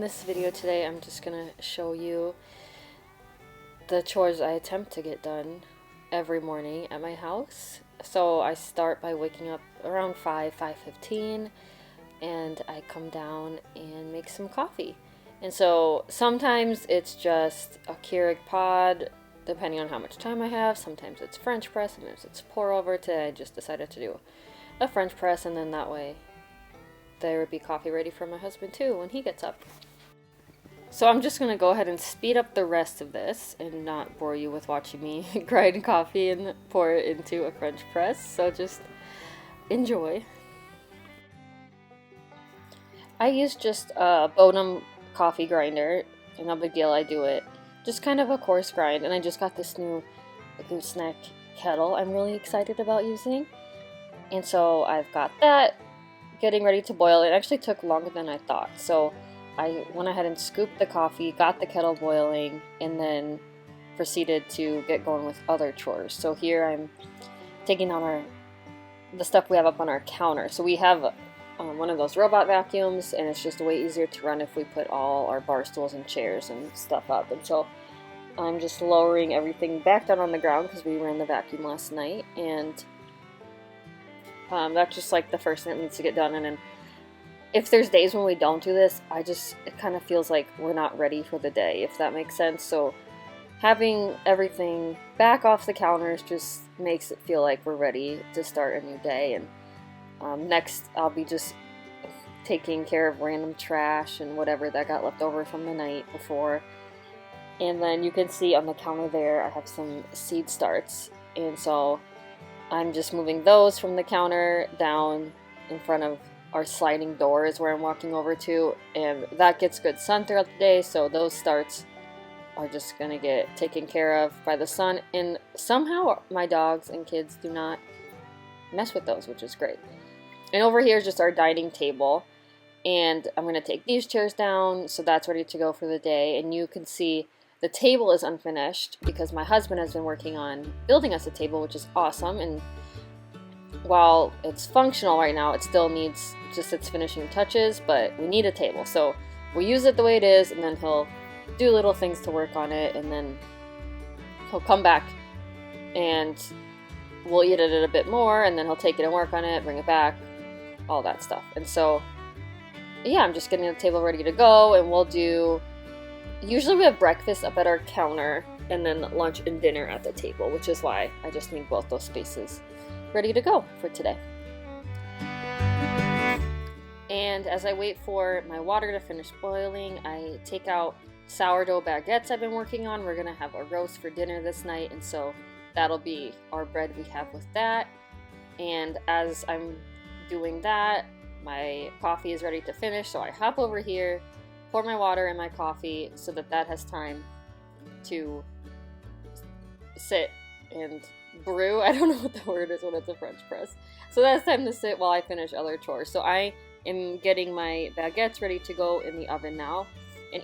this video today, I'm just gonna show you the chores I attempt to get done every morning at my house. So I start by waking up around 5:15, and I come down and make some coffee. And so sometimes it's just a Keurig pod, depending on how much time I have. Sometimes it's French press, sometimes it's pour over. Today I just decided to do a French press, and then that way there would be coffee ready for my husband too when he gets up. So I'm just going to go ahead and speed up the rest of this and not bore you with watching me grind coffee and pour it into a French press. So just enjoy. I use just a Bodum coffee grinder. No big deal, I do it. Just kind of a coarse grind, and I just got this new gooseneck kettle I'm really excited about using. And so I've got that getting ready to boil. It actually took longer than I thought. So I went ahead and scooped the coffee, got the kettle boiling, and then proceeded to get going with other chores. So here I'm taking on the stuff we have up on our counter. So we have one of those robot vacuums, and it's just way easier to run if we put all our bar stools and chairs and stuff up. And so I'm just lowering everything back down on the ground because we ran the vacuum last night, and that's just like the first thing that needs to get done. And then if there's days when we don't do this, it kind of feels like we're not ready for the day, if that makes sense. So having everything back off the counters just makes it feel like we're ready to start a new day. And next I'll be just taking care of random trash and whatever that got left over from the night before. And then you can see on the counter there I have some seed starts, and so I'm just moving those from the counter down in front of our sliding door is where I'm walking over to, and that gets good sun throughout the day, so those starts are just gonna get taken care of by the sun. And somehow my dogs and kids do not mess with those, which is great. And over here is just our dining table, and I'm gonna take these chairs down, so that's ready to go for the day. And you can see the table is unfinished because my husband has been working on building us a table, which is awesome. And while it's functional right now, it still needs just its finishing touches, but we need a table. So we use it the way it is, and then he'll do little things to work on it, and then he'll come back and we'll eat at it a bit more, and then he'll take it and work on it, bring it back, all that stuff. And so yeah, I'm just getting the table ready to go, and usually we have breakfast up at our counter and then lunch and dinner at the table, which is why I just need both those spaces ready to go for today. And as I wait for my water to finish boiling, I take out sourdough baguettes I've been working on. We're gonna have a roast for dinner this night, and so that'll be our bread we have with that. And as I'm doing that, my coffee is ready to finish, so I hop over here, pour my water in my coffee so that has time to sit and brew. I don't know what the word is when it's a French press. So that's time to sit while I finish other chores. So I am getting my baguettes ready to go in the oven now. And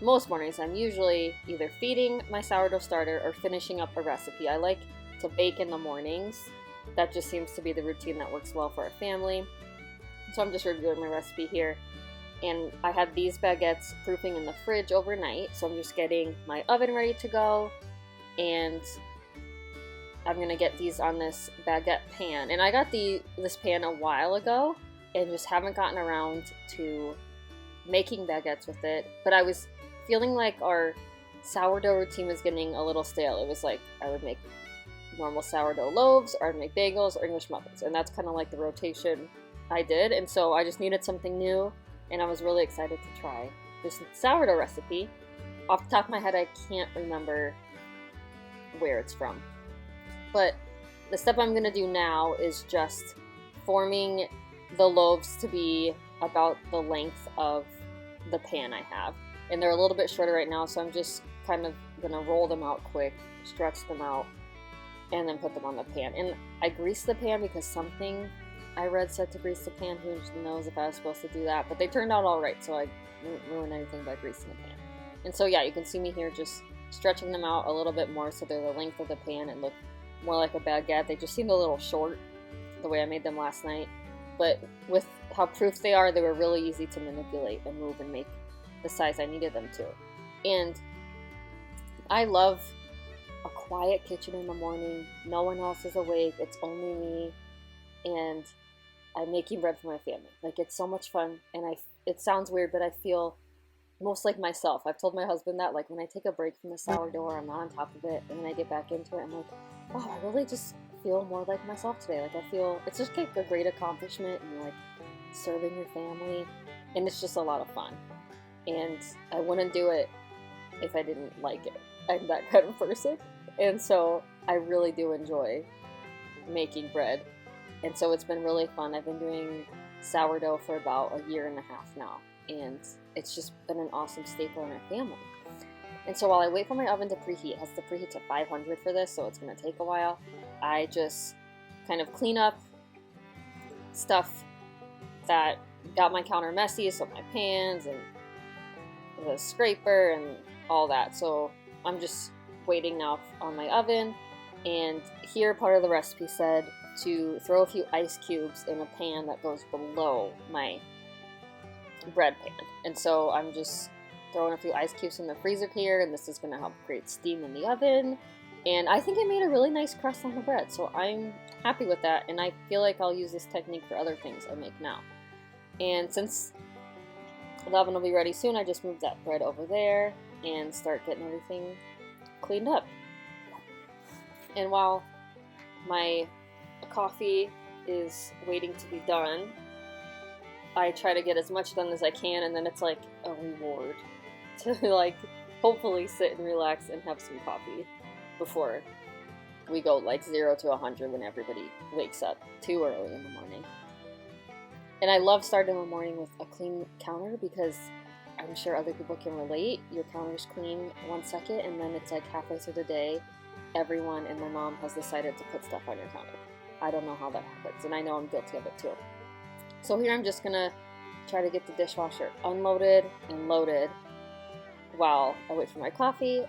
most mornings, I'm usually either feeding my sourdough starter or finishing up a recipe. I like to bake in the mornings. That just seems to be the routine that works well for our family. So I'm just reviewing my recipe here. And I had these baguettes proofing in the fridge overnight, so I'm just getting my oven ready to go, and I'm gonna get these on this baguette pan. And I got this pan a while ago and just haven't gotten around to making baguettes with it, but I was feeling like our sourdough routine was getting a little stale. It was like I would make normal sourdough loaves, or I'd make bagels or English muffins, and that's kind of like the rotation I did. And so I just needed something new, and I was really excited to try this sourdough recipe. Off the top of my head, I can't remember where it's from. But the step I'm going to do now is just forming the loaves to be about the length of the pan I have. And they're a little bit shorter right now, so I'm just kind of going to roll them out quick, stretch them out, and then put them on the pan. And I greased the pan because something I read said to grease the pan. Who knows if I was supposed to do that, but they turned out all right, so I didn't ruin anything by greasing the pan. And so yeah, you can see me here just stretching them out a little bit more so they're the length of the pan and look more like a baguette. They just seemed a little short the way I made them last night, but with how proof they are, they were really easy to manipulate and move and make the size I needed them to. And I love a quiet kitchen in the morning. No one else is awake. It's only me, and I'm making bread for my family. Like, it's so much fun, and it sounds weird, but I feel most like myself. I've told my husband that, like, when I take a break from the sourdough or I'm not on top of it, and then I get back into it, I'm like, wow, I really just feel more like myself today. Like, I feel it's just like a great accomplishment, and like serving your family, and it's just a lot of fun. And I wouldn't do it if I didn't like it. I'm that kind of person, and so I really do enjoy making bread. And so it's been really fun. I've been doing sourdough for about a year and a half now, and it's just been an awesome staple in our family. And so while I wait for my oven to preheat, it has to preheat to 500 for this, so it's going to take a while. I just kind of clean up stuff that got my counter messy, so my pans and the scraper and all that. So I'm just waiting now on my oven, and here part of the recipe said to throw a few ice cubes in a pan that goes below my bread pan. And so I'm just throwing a few ice cubes in the freezer here, and this is going to help create steam in the oven. And I think it made a really nice crust on the bread, so I'm happy with that, and I feel like I'll use this technique for other things I make now. And since the oven will be ready soon, I just moved that bread over there and start getting everything cleaned up. And while my coffee is waiting to be done, I try to get as much done as I can, and then it's like a reward to like hopefully sit and relax and have some coffee before we go like 0 to 100 when everybody wakes up too early in the morning. And I love starting the morning with a clean counter because I'm sure other people can relate. Your counter's clean 1 second, and then it's like halfway through the day, everyone and my mom has decided to put stuff on your counter. I don't know how that happens, and I know I'm guilty of it too. So here I'm just gonna try to get the dishwasher unloaded and loaded while I wait for my coffee.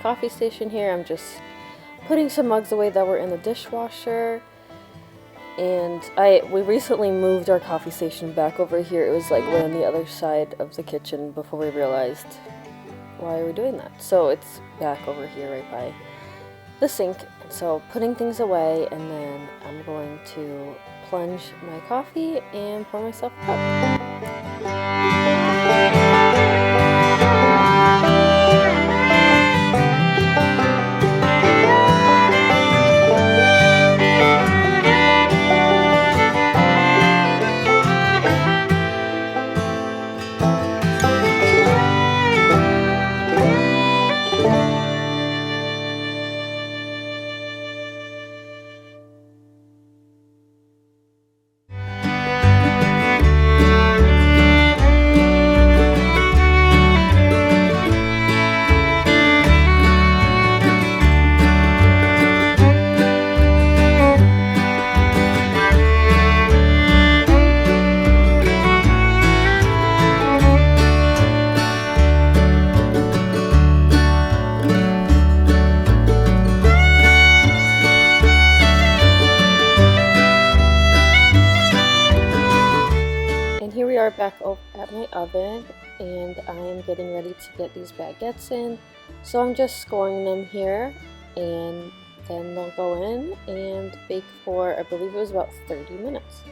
coffee station here. I'm just putting some mugs away that were in the dishwasher. And we recently moved our coffee station back over here. It was like way on the other side of the kitchen before we realized, why are we doing that? So it's back over here right by the sink. So putting things away, and then I'm going to plunge my coffee and pour myself a cup. Here we are back at my oven, and I am getting ready to get these baguettes in. So I'm just scoring them here, and then they'll go in and bake for, I believe it was about 30 minutes.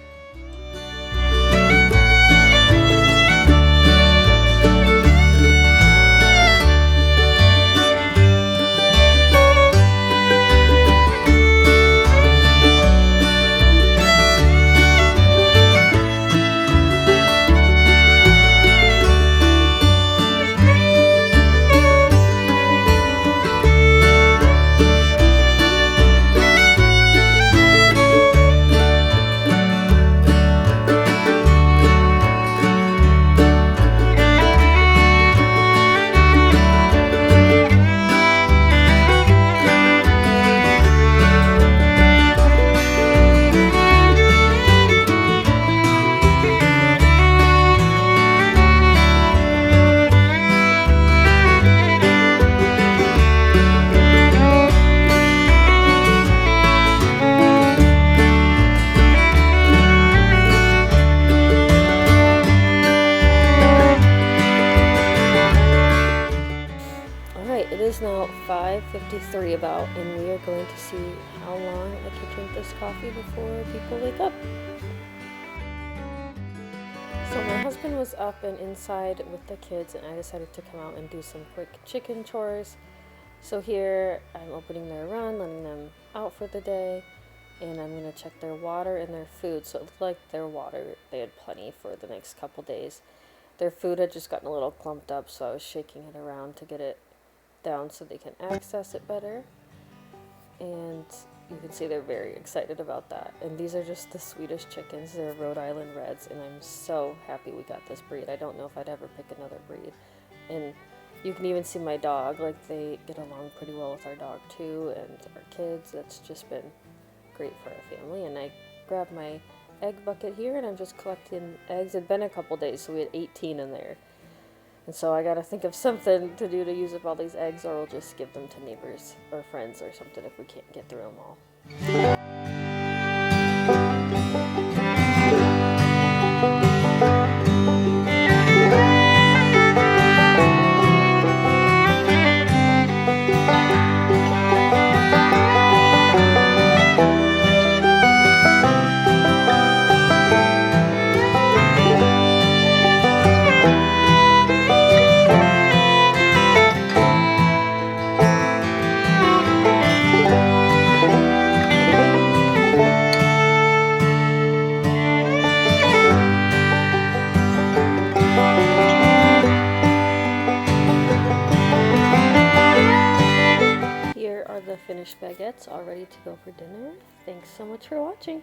It is now 5:53 about, and we are going to see how long I can drink this coffee before people wake up. So my husband was up and inside with the kids, and I decided to come out and do some quick chicken chores. So here I'm opening their run, letting them out for the day, and I'm going to check their water and their food. So it looked like their water, they had plenty for the next couple days. Their food had just gotten a little clumped up, so I was shaking it around to get it down so they can access it better. And you can see they're very excited about that. And these are just the sweetest chickens. They're Rhode Island Reds, and I'm so happy we got this breed. I don't know if I'd ever pick another breed. And you can even see my dog, like they get along pretty well with our dog too, and our kids. That's just been great for our family. And I grabbed my egg bucket here, and I'm just collecting eggs. It'd been a couple days, so we had 18 in there. And so I gotta think of something to do to use up all these eggs, or we'll just give them to neighbors or friends or something if we can't get through them all. Finished baguettes all ready to go for dinner. Thanks so much for watching.